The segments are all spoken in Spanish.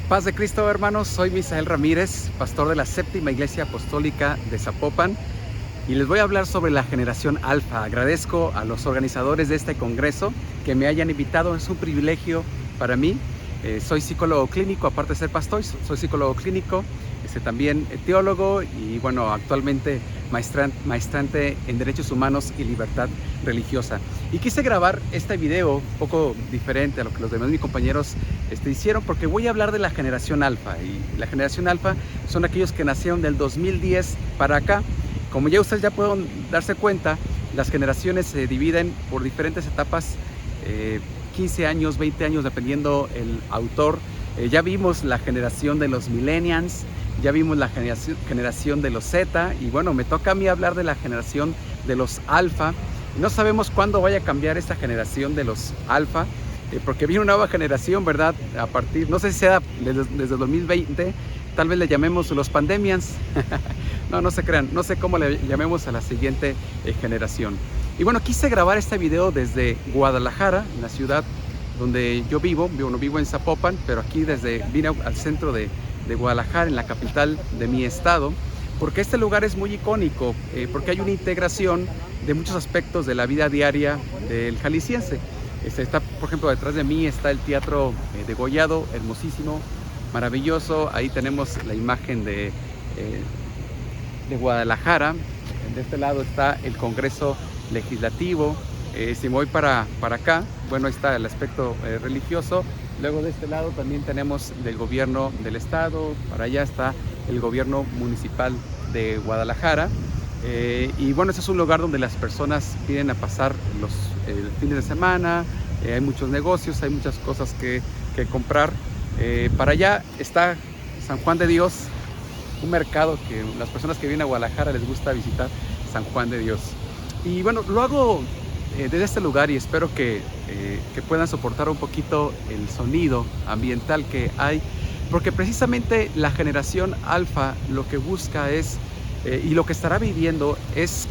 Paz de Cristo, hermanos. Soy Misael Ramírez, pastor de la Séptima Iglesia Apostólica de Zapopan, y les voy a hablar sobre la generación Alfa. Agradezco a los organizadores de este congreso que me hayan invitado. Es un privilegio para mí. Soy psicólogo clínico, aparte de ser pastor, soy psicólogo clínico, también teólogo y bueno, actualmente maestrante en Derechos Humanos y Libertad Religiosa. Y quise grabar este video un poco diferente a lo que los demás mis compañeros hicieron, porque voy a hablar de la generación Alfa. Y la generación Alfa son aquellos que nacieron del 2010 para acá. Como ya ustedes pueden darse cuenta, las generaciones se dividen por diferentes etapas, 15 años, 20 años, dependiendo el autor. Ya vimos la generación de los millennials, ya vimos la generación de los Z, y bueno, me toca a mí hablar de la generación de los Alfa. No sabemos cuándo vaya a cambiar esta generación de los Alfa, porque viene una nueva generación, ¿verdad? A partir, no sé si sea desde 2020, tal vez le llamemos los pandemians. No se crean, no sé cómo le llamemos a la siguiente generación. Y bueno, quise grabar este video desde Guadalajara, en la ciudad donde yo vivo. No vivo en Zapopan, pero aquí vine al centro de Guadalajara, en la capital de mi estado, porque este lugar es muy icónico, porque hay una integración de muchos aspectos de la vida diaria del jalisciense. Está, por ejemplo, detrás de mí está el Teatro Degollado, hermosísimo, maravilloso. Ahí tenemos la imagen de Guadalajara. De este lado está el Congreso Legislativo. Si me voy para acá, bueno, ahí está el aspecto religioso. Luego de este lado también tenemos del gobierno del estado. Para allá está el gobierno municipal de Guadalajara. Y bueno, este es un lugar donde las personas vienen a pasar los fines de semana. Hay muchos negocios, hay muchas cosas que comprar. Para allá está San Juan de Dios, un mercado que las personas que vienen a Guadalajara les gusta visitar. San Juan de Dios. Y bueno, lo hago desde este lugar, y espero que puedan soportar un poquito el sonido ambiental que hay, porque precisamente la generación Alfa lo que busca es, y lo que estará viviendo es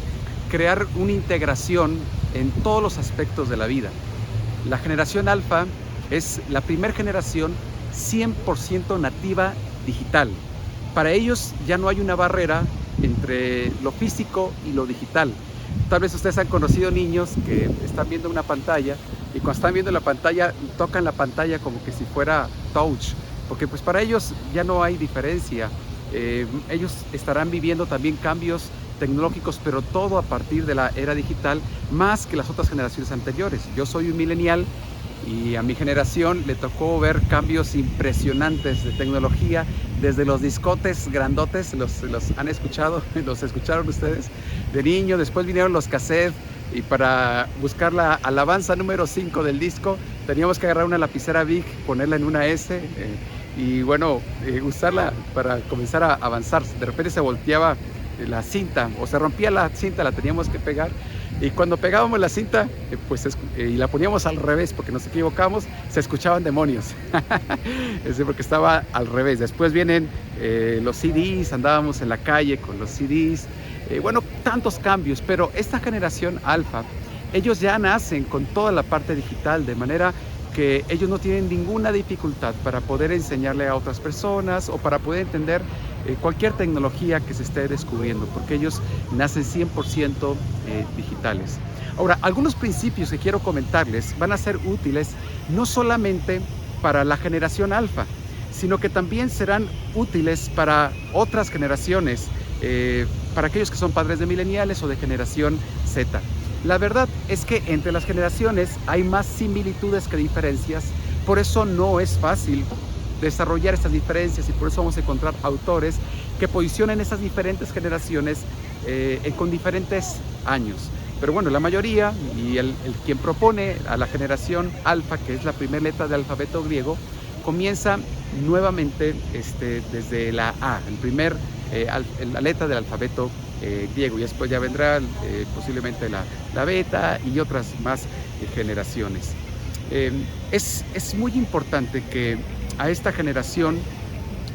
crear una integración en todos los aspectos de la vida. La generación Alfa es la primera generación 100% nativa digital. Para ellos ya no hay una barrera entre lo físico y lo digital. Tal vez ustedes han conocido niños que están viendo una pantalla, y cuando están viendo la pantalla tocan la pantalla como que si fuera touch, porque pues para ellos ya no hay diferencia. Ellos estarán viviendo también cambios tecnológicos, pero todo a partir de la era digital, más que las otras generaciones anteriores. Yo soy un millennial, y a mi generación le tocó ver cambios impresionantes de tecnología, desde los discotes grandotes. ¿Los han escuchado? ¿Los escucharon ustedes de niño? Después vinieron los cassettes, y para buscar la alabanza número 5 del disco teníamos que agarrar una lapicera Bic, ponerla en una S, y bueno, usarla para comenzar a avanzar. De repente se volteaba la cinta o se rompía la cinta, la teníamos que pegar. Y cuando pegábamos la cinta, y la poníamos al revés porque nos equivocamos, se escuchaban demonios. Porque estaba al revés. Después vienen los CDs, andábamos en la calle con los CDs. Bueno, tantos cambios, pero esta generación Alfa, ellos ya nacen con toda la parte digital, de manera que ellos no tienen ninguna dificultad para poder enseñarle a otras personas o para poder entender cualquier tecnología que se esté descubriendo, porque ellos nacen 100% digitales. Ahora, algunos principios que quiero comentarles van a ser útiles no solamente para la generación Alfa, sino que también serán útiles para otras generaciones, para aquellos que son padres de millennials o de generación Z. La verdad es que entre las generaciones hay más similitudes que diferencias, por eso no es fácil desarrollar estas diferencias, y por eso vamos a encontrar autores que posicionen esas diferentes generaciones con diferentes años. Pero bueno, la mayoría, y quien propone a la generación Alfa, que es la primera letra del alfabeto griego, comienza nuevamente desde la A, la letra del alfabeto griego, y después ya vendrá posiblemente la beta y otras más generaciones. Es muy importante que a esta generación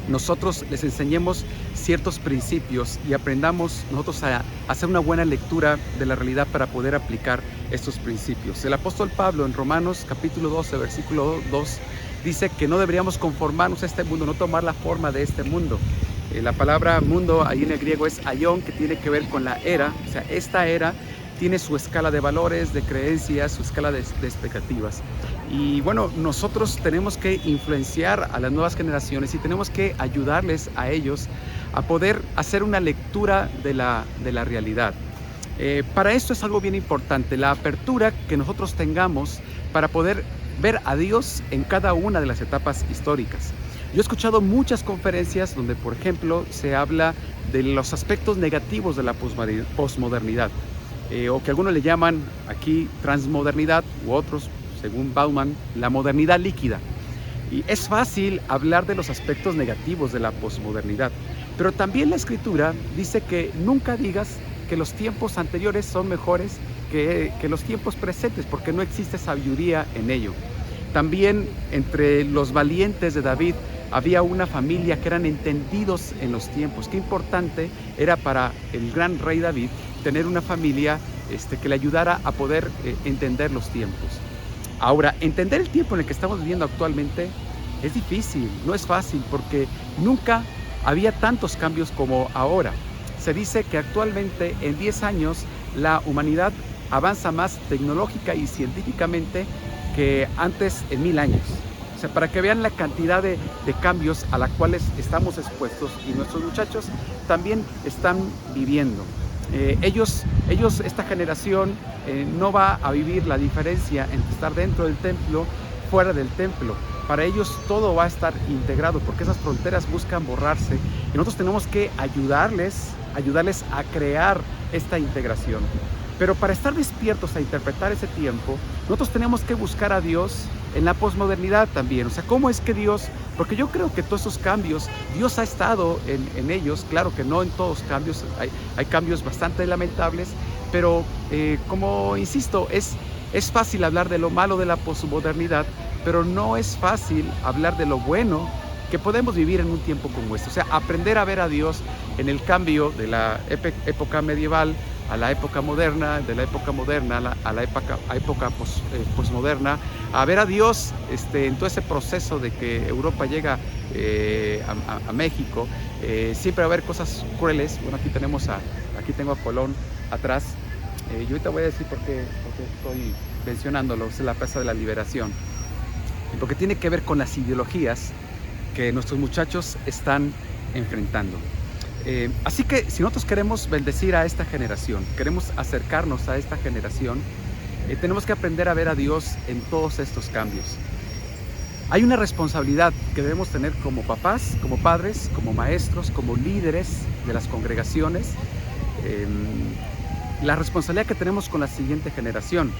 nosotros les enseñemos ciertos principios y aprendamos nosotros a hacer una buena lectura de la realidad para poder aplicar estos principios. El apóstol Pablo en Romanos capítulo 12, versículo 2 dice que no deberíamos conformarnos a este mundo, no tomar la forma de este mundo. La palabra mundo ahí en el griego es aion, que tiene que ver con la era. O sea, esta era tiene su escala de valores, de creencias, su escala de expectativas. Y bueno, nosotros tenemos que influenciar a las nuevas generaciones y tenemos que ayudarles a ellos a poder hacer una lectura de la realidad. Para esto es algo bien importante, la apertura que nosotros tengamos para poder ver a Dios en cada una de las etapas históricas. Yo he escuchado muchas conferencias donde, por ejemplo, se habla de los aspectos negativos de la posmodernidad, o que algunos le llaman aquí transmodernidad, u otros, según Bauman, la modernidad líquida. Y es fácil hablar de los aspectos negativos de la posmodernidad, pero también la Escritura dice que nunca digas que los tiempos anteriores son mejores que los tiempos presentes, porque no existe sabiduría en ello. También entre los valientes de David había una familia que eran entendidos en los tiempos. Qué importante era para el gran rey David tener una familia que le ayudara a poder entender los tiempos. Ahora, entender el tiempo en el que estamos viviendo actualmente es difícil, no es fácil, porque nunca había tantos cambios como ahora. Se dice que actualmente en 10 años la humanidad avanza más tecnológica y científicamente que antes en 1000 años. O sea, para que vean la cantidad de cambios a los cuales estamos expuestos y nuestros muchachos también están viviendo. Ellos, esta generación, no va a vivir la diferencia entre estar dentro del templo, fuera del templo. Para ellos todo va a estar integrado, porque esas fronteras buscan borrarse y nosotros tenemos que ayudarles a crear esta integración. Pero para estar despiertos a interpretar ese tiempo, nosotros tenemos que buscar a Dios en la posmodernidad también. O sea, ¿cómo es que Dios? Porque yo creo que todos esos cambios, Dios ha estado en ellos. Claro que no en todos cambios, hay cambios bastante lamentables, pero como insisto, es fácil hablar de lo malo de la posmodernidad, pero no es fácil hablar de lo bueno que podemos vivir en un tiempo como este. O sea, aprender a ver a Dios en el cambio de la época medieval a la época moderna, de la época moderna a la época posmoderna, a ver a Dios en todo ese proceso de que Europa llega a México. Siempre va a haber cosas crueles. Bueno, aquí tengo a Colón atrás. Yo ahorita voy a decir por qué estoy mencionándolo. Es la Plaza de la Liberación, porque tiene que ver con las ideologías que nuestros muchachos están enfrentando. Así que si nosotros queremos bendecir a esta generación, queremos acercarnos a esta generación, tenemos que aprender a ver a Dios en todos estos cambios. Hay una responsabilidad que debemos tener como papás, como padres, como maestros, como líderes de las congregaciones. La responsabilidad que tenemos con la siguiente generación.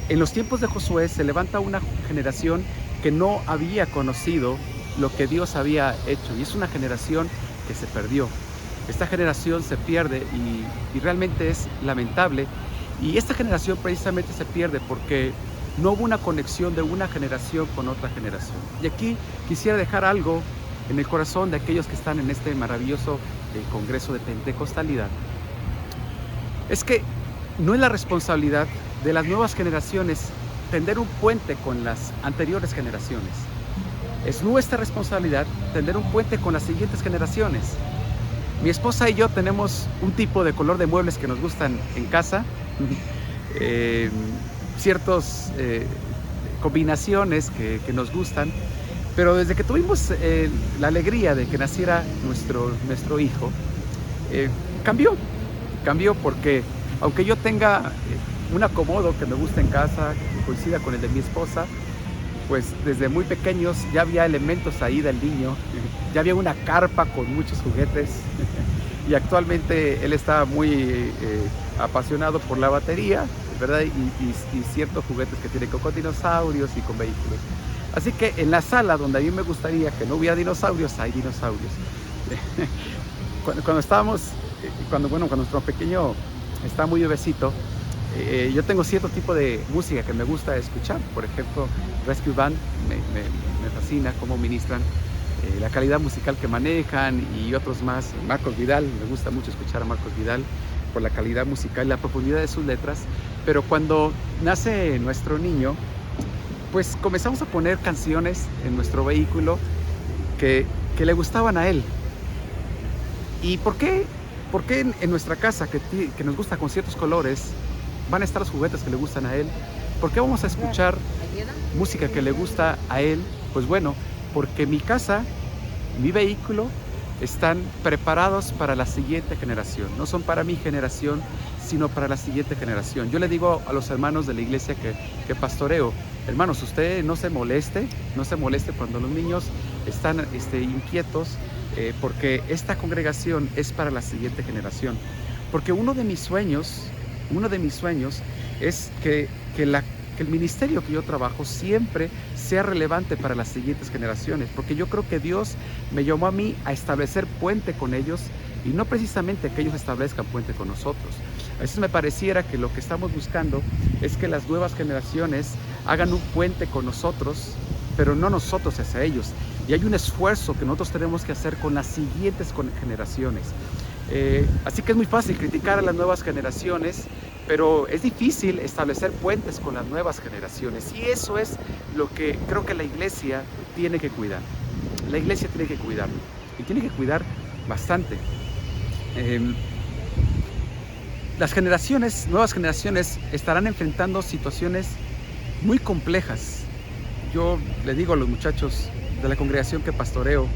En los tiempos de Josué se levanta una generación que no había conocido lo que Dios había hecho, y es una generación que se perdió. Esta generación se pierde y realmente es lamentable, y esta generación precisamente se pierde porque no hubo una conexión de una generación con otra generación. Y aquí quisiera dejar algo en el corazón de aquellos que están en este maravilloso Congreso de Pentecostalidad. Es que no es la responsabilidad de las nuevas generaciones tender un puente con las anteriores generaciones. Es nuestra responsabilidad tender un puente con las siguientes generaciones. Mi esposa y yo tenemos un tipo de color de muebles que nos gustan en casa, ciertas combinaciones que nos gustan, pero desde que tuvimos la alegría de que naciera nuestro hijo, cambió porque aunque yo tenga un acomodo que me gusta en casa, que coincida con el de mi esposa, pues desde muy pequeños ya había elementos ahí del niño, ya había una carpa con muchos juguetes y actualmente él está muy apasionado por la batería, ¿verdad? Y ciertos juguetes que tiene con dinosaurios y con vehículos. Así que en la sala donde a mí me gustaría que no hubiera dinosaurios, hay dinosaurios. Cuando nuestro pequeño está muy bebecito, yo tengo cierto tipo de música que me gusta escuchar. Por ejemplo, Rescue Band me fascina cómo ministran, la calidad musical que manejan, y otros más. Marcos Vidal, me gusta mucho escuchar a Marcos Vidal por la calidad musical y la profundidad de sus letras. Pero cuando nace nuestro niño, pues comenzamos a poner canciones en nuestro vehículo que le gustaban a él. ¿Y por qué en nuestra casa, que nos gusta con ciertos colores, van a estar los juguetes que le gustan a él? ¿Por qué vamos a escuchar música que le gusta a él? Pues bueno, porque mi casa, mi vehículo, están preparados para la siguiente generación. No son para mi generación, sino para la siguiente generación. Yo le digo a los hermanos de la iglesia que pastoreo: hermanos, usted no se moleste cuando los niños están inquietos, porque esta congregación es para la siguiente generación. Porque uno de mis sueños es que el ministerio que yo trabajo siempre sea relevante para las siguientes generaciones, porque yo creo que Dios me llamó a mí a establecer puente con ellos, y no precisamente que ellos establezcan puente con nosotros. A veces me pareciera que lo que estamos buscando es que las nuevas generaciones hagan un puente con nosotros, pero no nosotros hacia ellos. Y hay un esfuerzo que nosotros tenemos que hacer con las siguientes generaciones. Así que es muy fácil criticar a las nuevas generaciones, pero es difícil establecer puentes con las nuevas generaciones. Y eso es lo que creo que la iglesia tiene que cuidar. La iglesia tiene que cuidar, y tiene que cuidar bastante. Las nuevas generaciones estarán enfrentando situaciones muy complejas. Yo le digo a los muchachos de la congregación que pastoreo,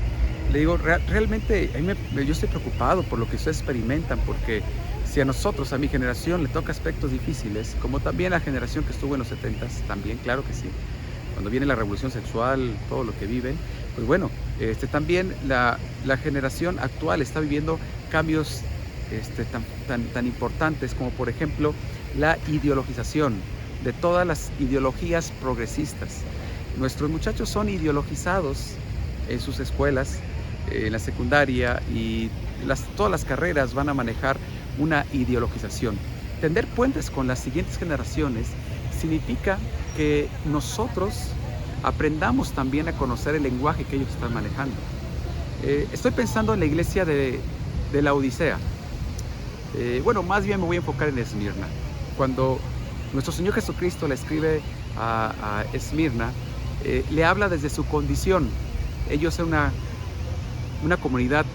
le digo, realmente yo estoy preocupado por lo que ustedes experimentan, porque si a nosotros, a mi generación, le toca aspectos difíciles, como también a la generación que estuvo en los 70s, también, claro que sí, cuando viene la revolución sexual, todo lo que viven, pues bueno, también la generación actual está viviendo cambios tan importantes, como por ejemplo la ideologización de todas las ideologías progresistas. Nuestros muchachos son ideologizados en sus escuelas, en la secundaria, y todas las carreras van a manejar una ideologización. Tender puentes con las siguientes generaciones significa que nosotros aprendamos también a conocer el lenguaje que ellos están manejando. Estoy pensando en la iglesia de la Odisea. Bueno, más bien me voy a enfocar en Esmirna. Cuando nuestro Señor Jesucristo le escribe a Esmirna, le habla desde su condición. Ellos son una comunidad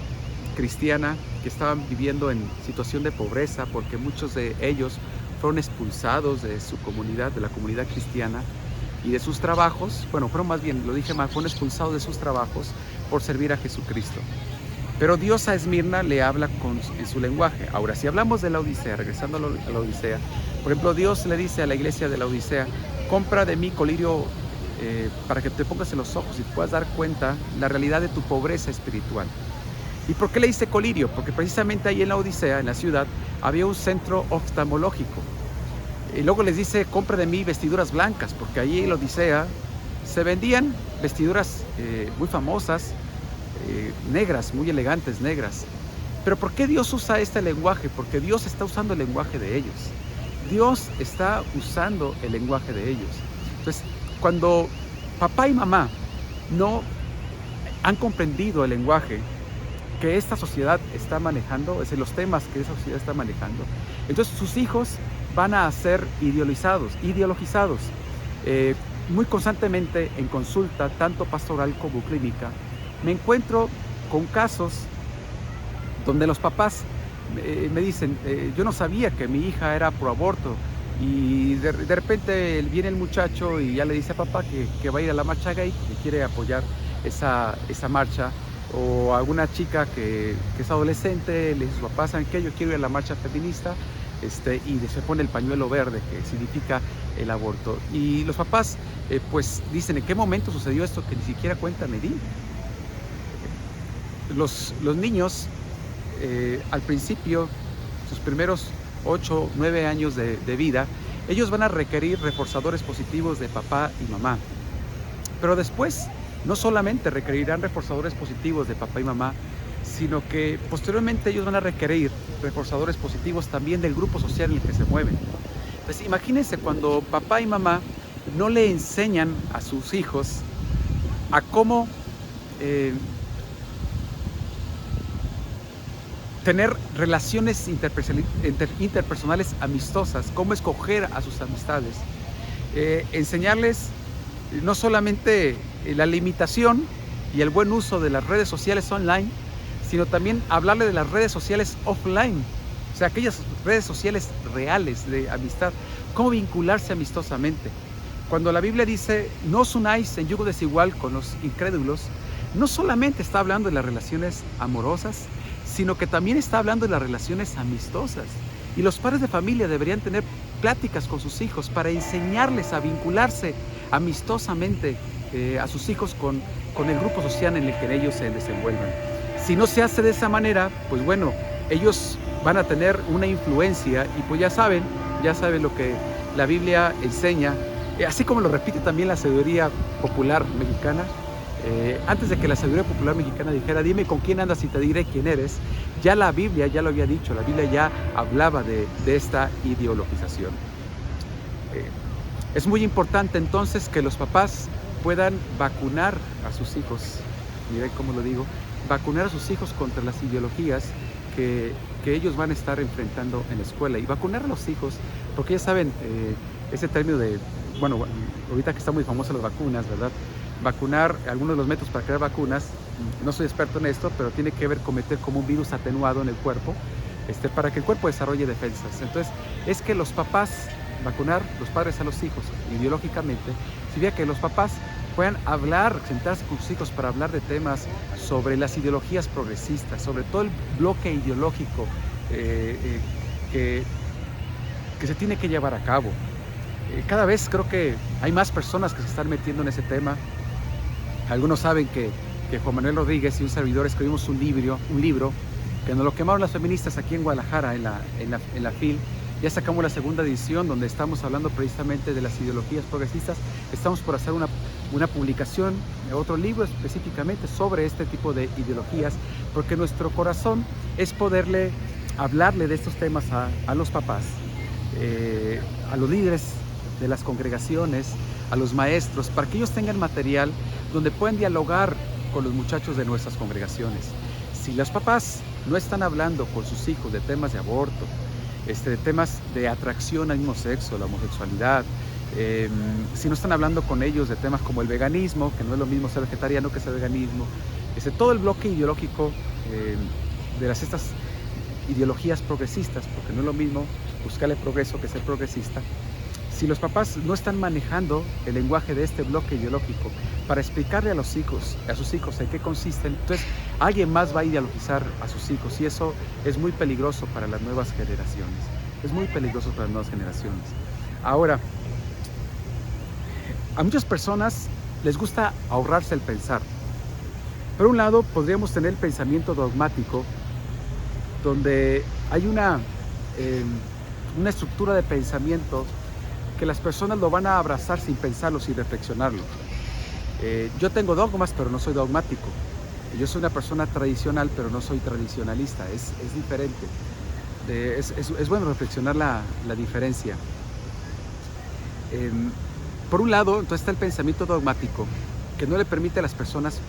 cristiana que estaban viviendo en situación de pobreza, porque muchos de ellos fueron expulsados de su comunidad, de la comunidad cristiana, y de sus trabajos. Bueno, fueron expulsados de sus trabajos por servir a Jesucristo. Pero Dios a Esmirna le habla en su lenguaje. Ahora, si hablamos de la Odisea, regresando a la Odisea, por ejemplo, Dios le dice a la iglesia de la Odisea: compra de mí colirio, para que te pongas en los ojos y puedas dar cuenta la realidad de tu pobreza espiritual. ¿Y por qué le dice colirio? Porque precisamente ahí en la Odisea, en la ciudad, había un centro oftalmológico. Y luego les dice: compra de mí vestiduras blancas, porque allí en la Odisea se vendían vestiduras muy famosas, negras, muy elegantes, negras. Pero ¿por qué Dios usa este lenguaje? Porque Dios está usando el lenguaje de ellos. Dios está usando el lenguaje de ellos. Entonces, cuando papá y mamá no han comprendido el lenguaje que esta sociedad está manejando, es decir, los temas que esa sociedad está manejando, entonces sus hijos van a ser ideologizados. Muy constantemente en consulta, tanto pastoral como clínica, me encuentro con casos donde los papás me dicen: yo no sabía que mi hija era pro aborto, y de repente viene el muchacho y ya le dice a papá que va a ir a la marcha gay, que quiere apoyar esa marcha. O alguna chica que es adolescente le dice a su papá: ¿saben qué? Yo quiero ir a la marcha feminista, y se pone el pañuelo verde, que significa el aborto. Y los papás pues dicen: ¿en qué momento sucedió esto que ni siquiera cuenta me di? Los niños al principio, sus primeros 8, 9 años de vida, ellos van a requerir reforzadores positivos de papá y mamá. Pero después no solamente requerirán reforzadores positivos de papá y mamá, sino que posteriormente ellos van a requerir reforzadores positivos también del grupo social en el que se mueven. Entonces, imagínense cuando papá y mamá no le enseñan a sus hijos a cómo tener relaciones interpersonales amistosas, cómo escoger a sus amistades, enseñarles no solamente la limitación y el buen uso de las redes sociales online, sino también hablarle de las redes sociales offline, o sea, aquellas redes sociales reales de amistad, cómo vincularse amistosamente. Cuando la Biblia dice, no os unáis en yugo desigual con los incrédulos, no solamente está hablando de las relaciones amorosas, sino que también está hablando de las relaciones amistosas. Y los padres de familia deberían tener pláticas con sus hijos para enseñarles a vincularse amistosamente a sus hijos con el grupo social en el que ellos se desenvuelvan. Si no se hace de esa manera, pues bueno, ellos van a tener una influencia y pues ya saben lo que la Biblia enseña, así como lo repite también la sabiduría popular mexicana. Antes de que la sabiduría popular mexicana dijera, dime con quién andas y te diré quién eres, ya la Biblia ya lo había dicho, la Biblia ya hablaba de esta ideologización. Es muy importante entonces que los papás puedan vacunar a sus hijos, miren cómo lo digo, vacunar a sus hijos contra las ideologías que ellos van a estar enfrentando en la escuela, y vacunar a los hijos, porque ya saben, ese término de, bueno, ahorita que están muy famosas las vacunas, ¿verdad? Vacunar, algunos de los métodos para crear vacunas, no soy experto en esto, pero tiene que ver con meter como un virus atenuado en el cuerpo, para que el cuerpo desarrolle defensas. Entonces, es que los papás, vacunar los padres a los hijos ideológicamente, significa que los papás puedan hablar, sentarse con sus hijos para hablar de temas sobre las ideologías progresistas, sobre todo el bloque ideológico que se tiene que llevar a cabo. Cada vez creo que hay más personas que se están metiendo en ese tema. Algunos saben que Juan Manuel Rodríguez y un servidor escribimos un libro que nos lo quemaron las feministas aquí en Guadalajara, en la FIL. Ya sacamos la segunda edición donde estamos hablando precisamente de las ideologías progresistas. Estamos por hacer una publicación, otro libro específicamente sobre este tipo de ideologías, porque nuestro corazón es poderle hablarle de estos temas a los papás, a los líderes de las congregaciones, a los maestros, para que ellos tengan material donde puedan dialogar con los muchachos de nuestras congregaciones. Si los papás no están hablando con sus hijos de temas de aborto, de temas de atracción al mismo sexo, la homosexualidad, si no están hablando con ellos de temas como el veganismo, que no es lo mismo ser vegetariano que ser veganismo, todo el bloque ideológico de estas ideologías progresistas, porque no es lo mismo buscar el progreso que ser progresista. Si los papás no están manejando el lenguaje de este bloque ideológico para explicarle a sus hijos en qué consisten, entonces alguien más va a ideologizar a sus hijos, y eso es muy peligroso para las nuevas generaciones. Es muy peligroso para las nuevas generaciones. Ahora, a muchas personas les gusta ahorrarse el pensar. Por un lado, podríamos tener el pensamiento dogmático, donde hay una estructura de pensamiento que las personas lo van a abrazar sin pensarlo, sin reflexionarlo. Yo tengo dogmas, pero no soy dogmático. Yo soy una persona tradicional, pero no soy tradicionalista. Es diferente. Es bueno reflexionar la diferencia. Por un lado, entonces está el pensamiento dogmático, que no le permite a las personas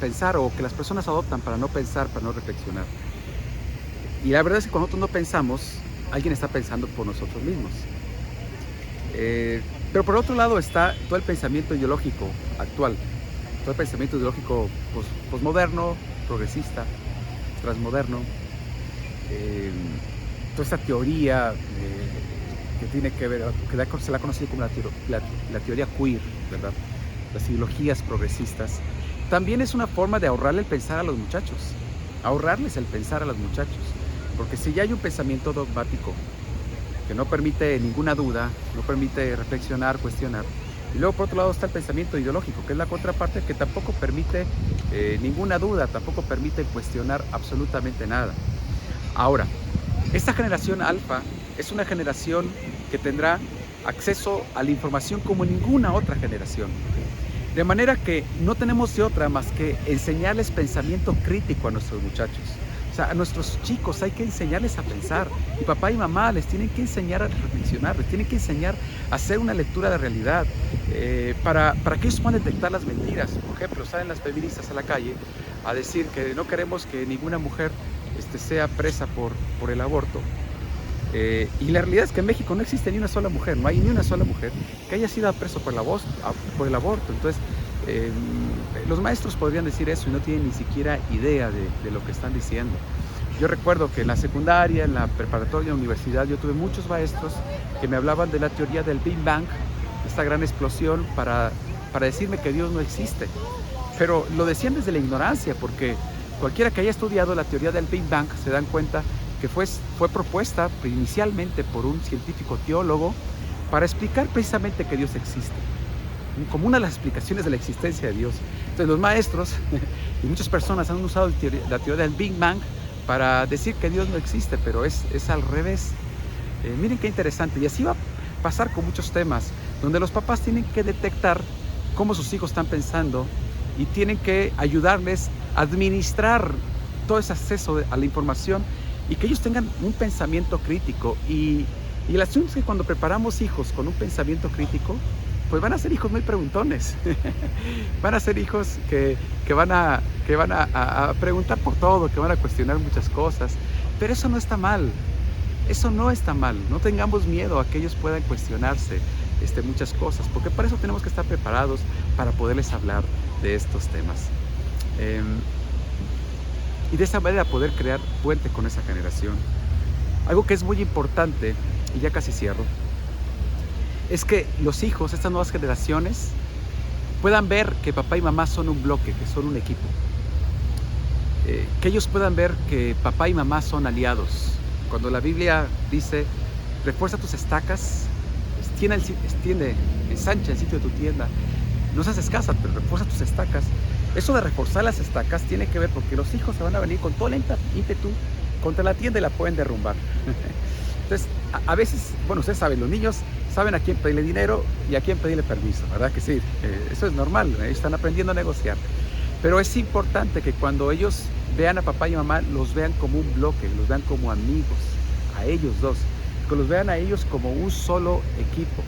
pensar, o que las personas adoptan para no pensar, para no reflexionar. Y la verdad es que cuando nosotros no pensamos, alguien está pensando por nosotros mismos. Pero por otro lado está todo el pensamiento ideológico actual, todo el pensamiento ideológico posmoderno, progresista, transmoderno, toda esta teoría que tiene que ver, que se la ha conocido como la teoría queer, ¿verdad? Las ideologías progresistas. También es una forma de ahorrarle el pensar a los muchachos, ahorrarles el pensar a los muchachos, porque si ya hay un pensamiento dogmático que no permite ninguna duda, no permite reflexionar, cuestionar. Y luego por otro lado está el pensamiento ideológico, que es la contraparte, que tampoco permite ninguna duda, tampoco permite cuestionar absolutamente nada. Ahora, esta generación alfa es una generación que tendrá acceso a la información como ninguna otra generación. De manera que no tenemos de otra más que enseñarles pensamiento crítico a nuestros muchachos. O sea, a nuestros chicos hay que enseñarles a pensar, y papá y mamá les tienen que enseñar a reflexionar, les tienen que enseñar a hacer una lectura de realidad, para que ellos puedan detectar las mentiras. Por ejemplo, salen las feministas a la calle a decir que no queremos que ninguna mujer sea presa por el aborto. Y la realidad es que en México no existe ni una sola mujer, no hay ni una sola mujer que haya sido preso por el aborto. Entonces, los maestros podrían decir eso y no tienen ni siquiera idea de lo que están diciendo. Yo recuerdo que en la secundaria, en la preparatoria, en la universidad, yo tuve muchos maestros que me hablaban de la teoría del Big Bang, esta gran explosión, para decirme que Dios no existe. Pero lo decían desde la ignorancia, porque cualquiera que haya estudiado la teoría del Big Bang se dan cuenta que fue propuesta inicialmente por un científico teólogo para explicar precisamente que Dios existe, como una de las explicaciones de la existencia de Dios. Entonces los maestros y muchas personas han usado la teoría del Big Bang para decir que Dios no existe, pero es al revés. Miren qué interesante, y así va a pasar con muchos temas, donde los papás tienen que detectar cómo sus hijos están pensando y tienen que ayudarles a administrar todo ese acceso a la información y que ellos tengan un pensamiento crítico. Y el asunto es que cuando preparamos hijos con un pensamiento crítico, pues van a ser hijos muy preguntones. Van a ser hijos que van a preguntar por todo, que van a cuestionar muchas cosas. Pero eso no está mal. Eso no está mal. No tengamos miedo a que ellos puedan cuestionarse muchas cosas, porque para eso tenemos que estar preparados para poderles hablar de estos temas. Y de esa manera poder crear puente con esa generación. Algo que es muy importante, y ya casi cierro, es que los hijos, estas nuevas generaciones, puedan ver que papá y mamá son un bloque, que son un equipo. Que ellos puedan ver que papá y mamá son aliados. Cuando la Biblia dice, refuerza tus estacas, extiende, ensancha el sitio de tu tienda, no seas escasa, pero refuerza tus estacas. Eso de reforzar las estacas tiene que ver porque los hijos se van a venir con todo el ímpetu contra la tienda y la pueden derrumbar. Entonces, a veces, bueno, ustedes saben, los niños saben a quién pedirle dinero y a quién pedirle permiso, ¿verdad que sí? Eso es normal, ellos están aprendiendo a negociar. Pero es importante que cuando ellos vean a papá y mamá, los vean como un bloque, los vean como amigos, a ellos dos, que los vean a ellos como un solo equipo.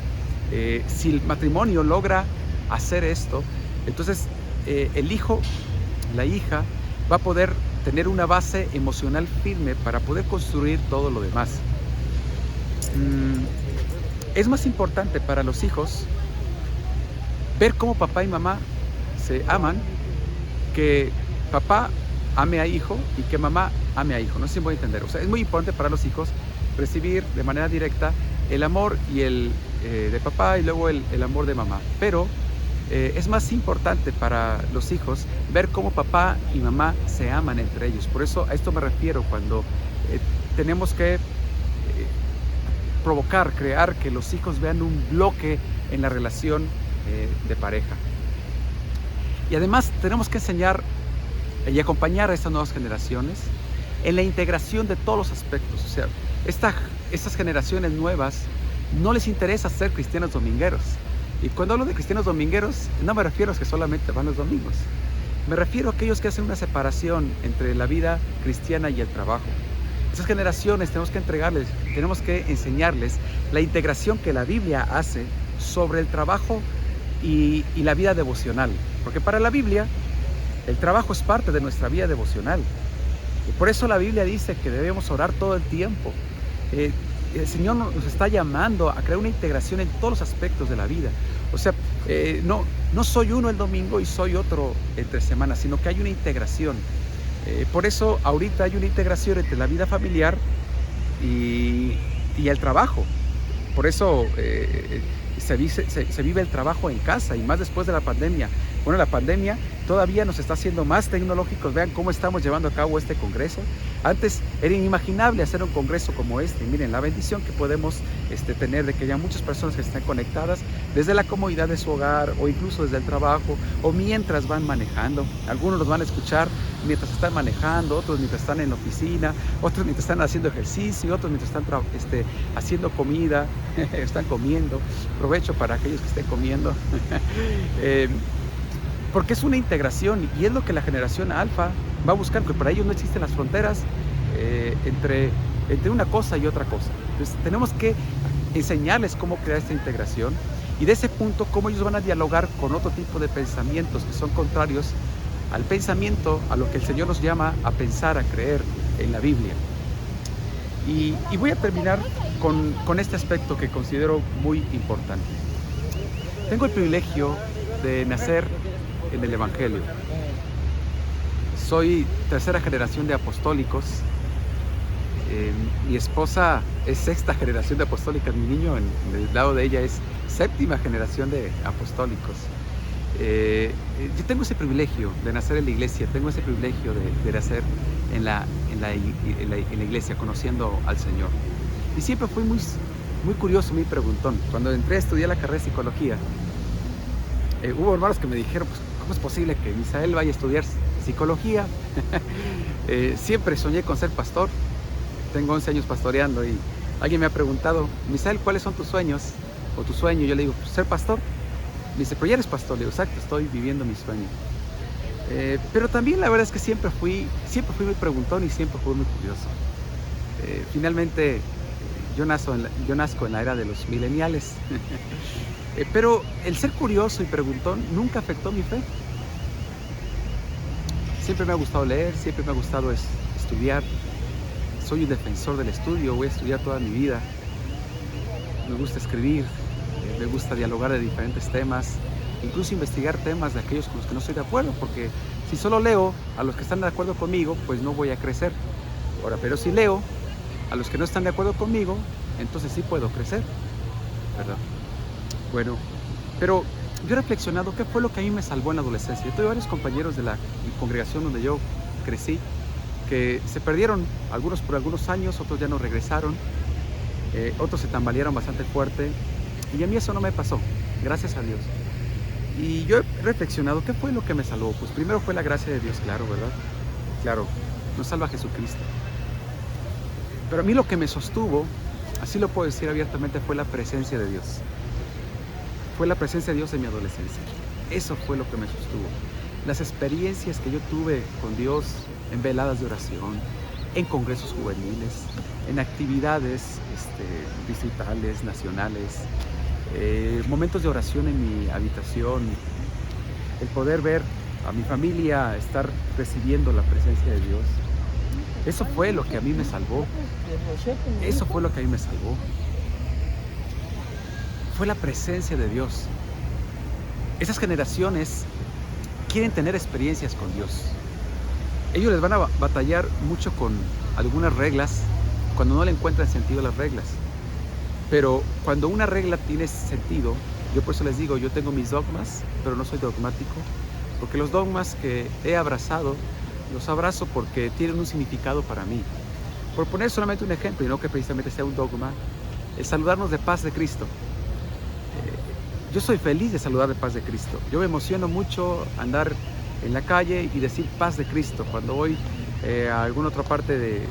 Si el matrimonio logra hacer esto, entonces el hijo, la hija, va a poder tener una base emocional firme para poder construir todo lo demás. Es más importante para los hijos ver cómo papá y mamá se aman, que papá ame a hijo y que mamá ame a hijo. No sé si me voy a entender. O sea, es muy importante para los hijos recibir de manera directa el amor de papá y luego el amor de mamá. Pero es más importante para los hijos ver cómo papá y mamá se aman entre ellos. Por eso a esto me refiero cuando tenemos que crear que los hijos vean un bloque en la relación de pareja. Y además tenemos que enseñar y acompañar a estas nuevas generaciones en la integración de todos los aspectos. O sea, estas generaciones nuevas no les interesa ser cristianos domingueros. Y cuando hablo de cristianos domingueros, no me refiero a los que solamente van los domingos. Me refiero a aquellos que hacen una separación entre la vida cristiana y el trabajo. Esas generaciones tenemos que enseñarles la integración que la Biblia hace sobre el trabajo y la vida devocional. Porque para la Biblia, el trabajo es parte de nuestra vida devocional. Y por eso la Biblia dice que debemos orar todo el tiempo. El Señor nos está llamando a crear una integración en todos los aspectos de la vida. O sea, no soy uno el domingo y soy otro entre semanas, sino que hay una integración. Por eso ahorita hay una integración entre la vida familiar y el trabajo. Por eso se vive el trabajo en casa, y más después de la pandemia. Bueno, la pandemia todavía nos está haciendo más tecnológicos. Vean cómo estamos llevando a cabo este congreso. Antes era inimaginable hacer un congreso como este. Miren la bendición que podemos tener de que haya muchas personas que estén conectadas desde la comodidad de su hogar, o incluso desde el trabajo, o mientras van manejando. Algunos los van a escuchar mientras están manejando, otros mientras están en la oficina, otros mientras están haciendo ejercicio, otros mientras están haciendo comida, están comiendo. Provecho para aquellos que estén comiendo. Porque es una integración, y es lo que la generación alfa va a buscar, porque para ellos no existen las fronteras entre una cosa y otra cosa. Entonces tenemos que enseñarles cómo crear esta integración, y de ese punto cómo ellos van a dialogar con otro tipo de pensamientos que son contrarios al pensamiento, a lo que el Señor nos llama a pensar, a creer en la Biblia. Y voy a terminar con este aspecto que considero muy importante. Tengo el privilegio de nacer en el Evangelio. Soy tercera generación de apostólicos. Mi esposa es sexta generación de apostólicas. Mi niño, en el lado de ella, es séptima generación de apostólicos. Yo tengo ese privilegio de nacer en la iglesia, tengo ese privilegio de nacer en la iglesia, conociendo al Señor. Y siempre fui muy curioso, muy preguntón. Cuando entré a estudiar la carrera de psicología, hubo hermanos que me dijeron, pues, ¿cómo es posible que Misael vaya a estudiar psicología? Siempre soñé con ser pastor. Tengo 11 años pastoreando y alguien me ha preguntado, Misael, ¿cuáles son tus sueños? O tu sueño. Yo le digo, pues, ser pastor. Me dice, pero ya eres pastor. Le digo, exacto, estoy viviendo mi sueño. Pero también la verdad es que siempre fui muy preguntón y siempre fui muy curioso. Finalmente, yo nazco en la era de los millennials. Pero el ser curioso y preguntón nunca afectó mi fe. Siempre me ha gustado leer, siempre me ha gustado estudiar. Soy un defensor del estudio, voy a estudiar toda mi vida. Me gusta escribir, me gusta dialogar de diferentes temas, incluso investigar temas de aquellos con los que no estoy de acuerdo, porque si solo leo a los que están de acuerdo conmigo, pues no voy a crecer. Ahora, pero si leo a los que no están de acuerdo conmigo, entonces sí puedo crecer, ¿verdad? Bueno, pero yo he reflexionado qué fue lo que a mí me salvó en la adolescencia. Yo tuve varios compañeros de la congregación donde yo crecí que se perdieron, algunos por algunos años, otros ya no regresaron, otros se tambalearon bastante fuerte, y a mí eso no me pasó, gracias a Dios. Y yo he reflexionado, ¿qué fue lo que me salvó? Pues primero fue la gracia de Dios, claro, ¿verdad? Claro, nos salva Jesucristo. Pero a mí lo que me sostuvo, así lo puedo decir abiertamente, fue la presencia de Dios. Fue la presencia de Dios en mi adolescencia. Eso fue lo que me sostuvo. Las experiencias que yo tuve con Dios en veladas de oración, en congresos juveniles, en actividades distritales, nacionales, momentos de oración en mi habitación, el poder ver a mi familia estar recibiendo la presencia de Dios. Eso fue lo que a mí me salvó. Eso fue lo que a mí me salvó. Fue la presencia de Dios. Esas generaciones quieren tener experiencias con Dios. Ellos les van a batallar mucho con algunas reglas cuando no le encuentran sentido a las reglas. Pero cuando una regla tiene sentido, yo por eso les digo, yo tengo mis dogmas, pero no soy dogmático, porque los dogmas que he abrazado, los abrazo porque tienen un significado para mí. Por poner solamente un ejemplo, y no que precisamente sea un dogma, el saludarnos de paz de Cristo. Yo soy feliz de saludar de paz de Cristo. Yo me emociono mucho andar en la calle y decir paz de Cristo. Cuando voy a alguna otra parte del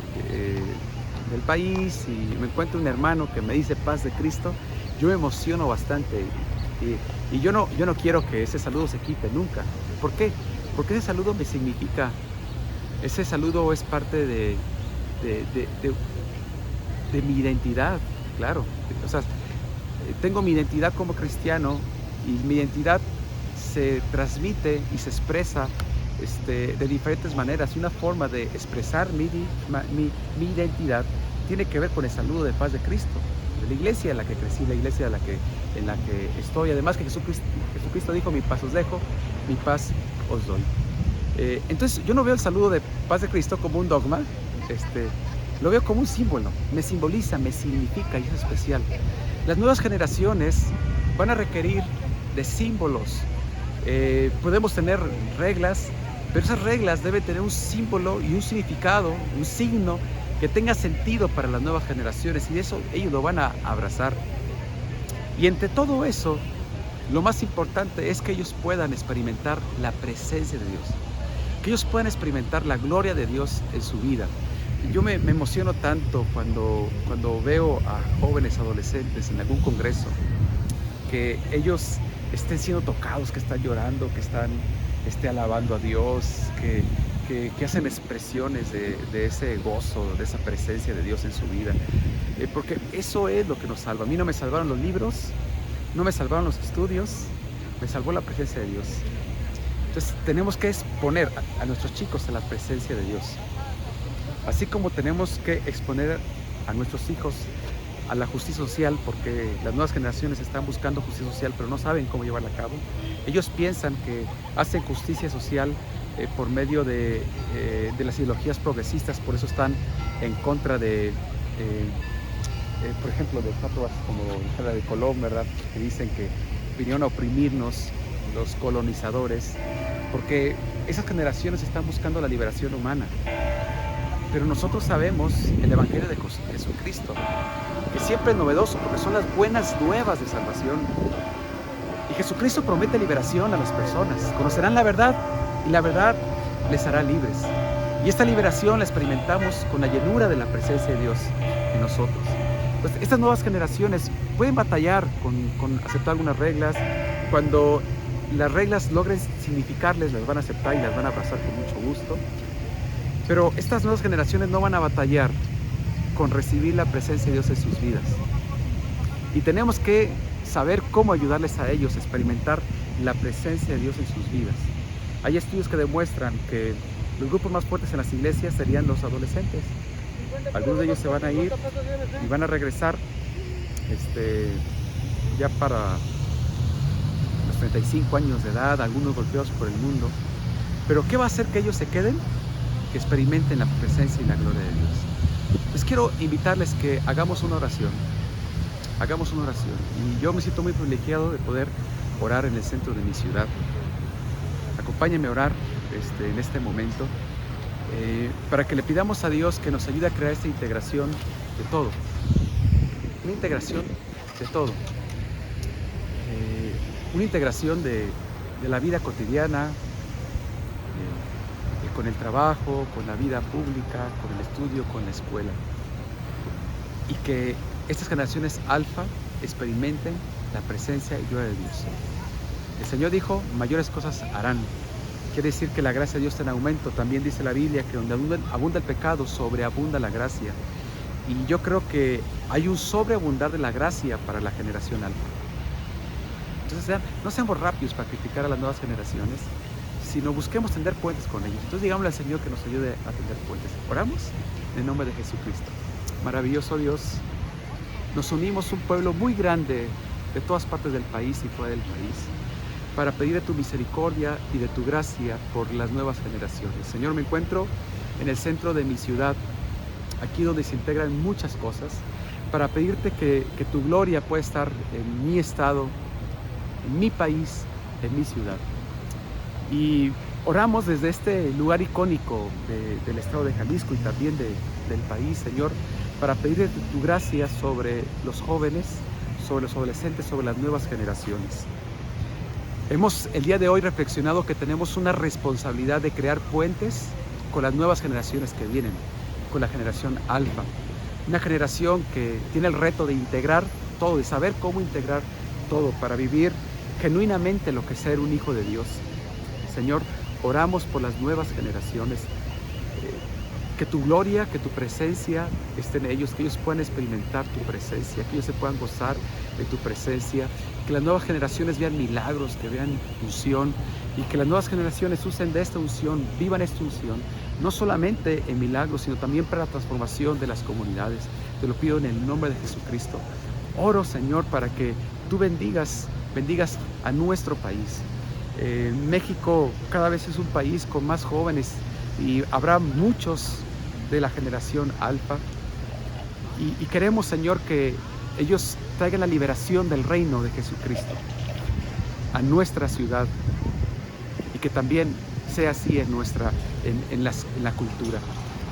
país y me encuentro un hermano que me dice paz de Cristo, yo me emociono bastante. Y yo no quiero que ese saludo se quite nunca. ¿Por qué? Porque ese saludo me significa, ese saludo es parte de mi identidad, claro. O sea, tengo mi identidad como cristiano y mi identidad se transmite y se expresa de diferentes maneras. Y una forma de expresar mi identidad tiene que ver con el saludo de paz de Cristo, de la iglesia en la que crecí, la iglesia en la que estoy. Además que Jesucristo dijo, mi paz os dejo, mi paz os doy. Entonces yo no veo el saludo de paz de Cristo como un dogma, lo veo como un símbolo, me simboliza, me significa y es especial. Las nuevas generaciones van a requerir de símbolos. Podemos tener reglas, pero esas reglas deben tener un símbolo y un significado, un signo que tenga sentido para las nuevas generaciones, y eso ellos lo van a abrazar. Y entre todo eso, lo más importante es que ellos puedan experimentar la presencia de Dios, que ellos puedan experimentar la gloria de Dios en su vida. Yo me emociono tanto cuando veo a jóvenes adolescentes en algún congreso, que ellos estén siendo tocados, que están llorando, que están alabando a Dios, que hacen expresiones de ese gozo, de esa presencia de Dios en su vida. Porque eso es lo que nos salva. A mí no me salvaron los libros, no me salvaron los estudios, me salvó la presencia de Dios. Entonces tenemos que exponer a nuestros chicos a la presencia de Dios. Así como tenemos que exponer a nuestros hijos a la justicia social, porque las nuevas generaciones están buscando justicia social, pero no saben cómo llevarla a cabo. Ellos piensan que hacen justicia social por medio de las ideologías progresistas, por eso están en contra de, por ejemplo, de estatuas como la de Colón, ¿verdad? Que dicen que vinieron a oprimirnos los colonizadores, porque esas generaciones están buscando la liberación humana. Pero nosotros sabemos el Evangelio de Jesucristo, que siempre es novedoso porque son las buenas nuevas de salvación. Y Jesucristo promete liberación a las personas. Conocerán la verdad y la verdad les hará libres. Y esta liberación la experimentamos con la llenura de la presencia de Dios en nosotros. Pues estas nuevas generaciones pueden batallar con aceptar algunas reglas. Cuando las reglas logren significarles, las van a aceptar y las van a abrazar con mucho gusto. Pero estas nuevas generaciones no van a batallar con recibir la presencia de Dios en sus vidas. Y tenemos que saber cómo ayudarles a ellos a experimentar la presencia de Dios en sus vidas. Hay estudios que demuestran que los grupos más fuertes en las iglesias serían los adolescentes. Algunos de ellos se van a ir y van a regresar ya para los 35 años de edad, algunos golpeados por el mundo. Pero ¿qué va a hacer que ellos se queden? Que experimenten la presencia y la gloria de Dios. Les quiero invitarles que hagamos una oración. Hagamos una oración. Y yo me siento muy privilegiado de poder orar en el centro de mi ciudad. Acompáñenme a orar en este momento para que le pidamos a Dios que nos ayude a crear esta integración de todo. Una integración de todo. Una integración de la vida cotidiana, con el trabajo, con la vida pública, con el estudio, con la escuela. Y que estas generaciones alfa experimenten la presencia y gloria de Dios. El Señor dijo, mayores cosas harán. Quiere decir que la gracia de Dios está en aumento. También dice la Biblia que donde abunda el pecado, sobreabunda la gracia. Y yo creo que hay un sobreabundar de la gracia para la generación alfa. Entonces, no seamos rápidos para criticar a las nuevas generaciones, sino busquemos tender puentes con ellos. Entonces digámosle al Señor que nos ayude a tender puentes. Oramos en el nombre de Jesucristo. Maravilloso Dios, nos unimos un pueblo muy grande de todas partes del país y fuera del país para pedir de tu misericordia y de tu gracia por las nuevas generaciones. Señor, me encuentro en el centro de mi ciudad, aquí donde se integran muchas cosas, para pedirte que tu gloria pueda estar en mi estado, en mi país, en mi ciudad. Y oramos desde este lugar icónico del estado de Jalisco y también del país, Señor, para pedirte tu gracia sobre los jóvenes, sobre los adolescentes, sobre las nuevas generaciones. Hemos el día de hoy reflexionado que tenemos una responsabilidad de crear puentes con las nuevas generaciones que vienen, con la generación alfa. Una generación que tiene el reto de integrar todo, de saber cómo integrar todo para vivir genuinamente lo que es ser un hijo de Dios. Señor, oramos por las nuevas generaciones, que tu gloria, que tu presencia esté en ellos, que ellos puedan experimentar tu presencia, que ellos se puedan gozar de tu presencia, que las nuevas generaciones vean milagros, que vean unción y que las nuevas generaciones usen de esta unción, vivan esta unción, no solamente en milagros, sino también para la transformación de las comunidades. Te lo pido en el nombre de Jesucristo. Oro, Señor, para que tú bendigas a nuestro país. México cada vez es un país con más jóvenes y habrá muchos de la generación alfa y queremos, Señor, que ellos traigan la liberación del reino de Jesucristo a nuestra ciudad y que también sea así en la cultura,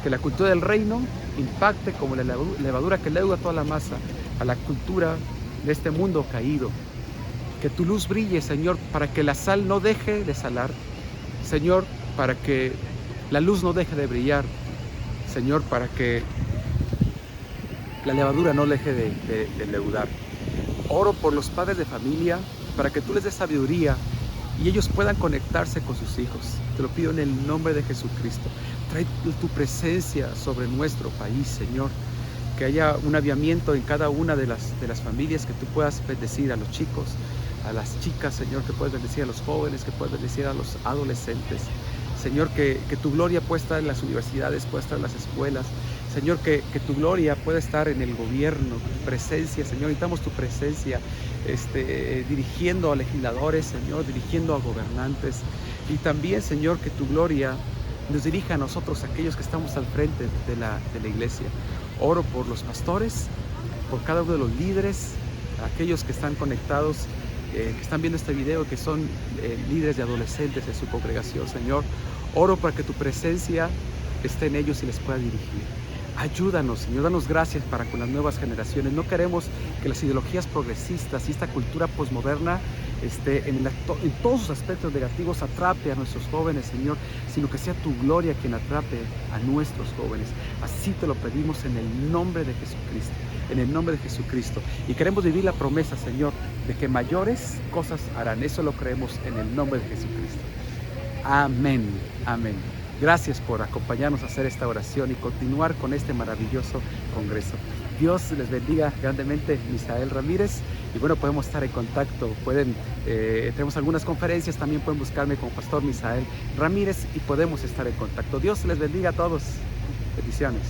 que la cultura del reino impacte como la levadura que leuda toda la masa a la cultura de este mundo caído. Que tu luz brille, Señor, para que la sal no deje de salar. Señor, para que la luz no deje de brillar. Señor, para que la levadura no deje de leudar. Oro por los padres de familia, para que tú les des sabiduría y ellos puedan conectarse con sus hijos. Te lo pido en el nombre de Jesucristo. Trae tu presencia sobre nuestro país, Señor. Que haya un aviamiento en cada una de las familias, que tú puedas bendecir a los chicos, a las chicas, Señor, que puedas bendecir a los jóvenes, que puedas bendecir a los adolescentes. Señor, que tu gloria pueda estar en las universidades, pueda estar en las escuelas. Señor, que tu gloria pueda estar en el gobierno, tu presencia, Señor. Necesitamos tu presencia dirigiendo a legisladores, Señor, dirigiendo a gobernantes. Y también, Señor, que tu gloria nos dirija a nosotros, aquellos que estamos al frente de la iglesia. Oro por los pastores, por cada uno de los líderes, aquellos que están conectados, que están viendo este video, que son líderes de adolescentes de su congregación, Señor. Oro para que tu presencia esté en ellos y les pueda dirigir. Ayúdanos, Señor, danos gracias para con las nuevas generaciones. No queremos que las ideologías progresistas y esta cultura posmoderna en todos sus aspectos negativos atrape a nuestros jóvenes, Señor, sino que sea tu gloria quien atrape a nuestros jóvenes. Así te lo pedimos en el nombre de Jesucristo, en el nombre de Jesucristo. Y queremos vivir la promesa, Señor, de que mayores cosas harán. Eso lo creemos en el nombre de Jesucristo. Amén, amén. Gracias por acompañarnos a hacer esta oración y continuar con este maravilloso congreso. Dios les bendiga grandemente, Misael Ramírez. Y bueno, podemos estar en contacto. Tenemos algunas conferencias, también pueden buscarme como Pastor Misael Ramírez y podemos estar en contacto. Dios les bendiga a todos. Bendiciones.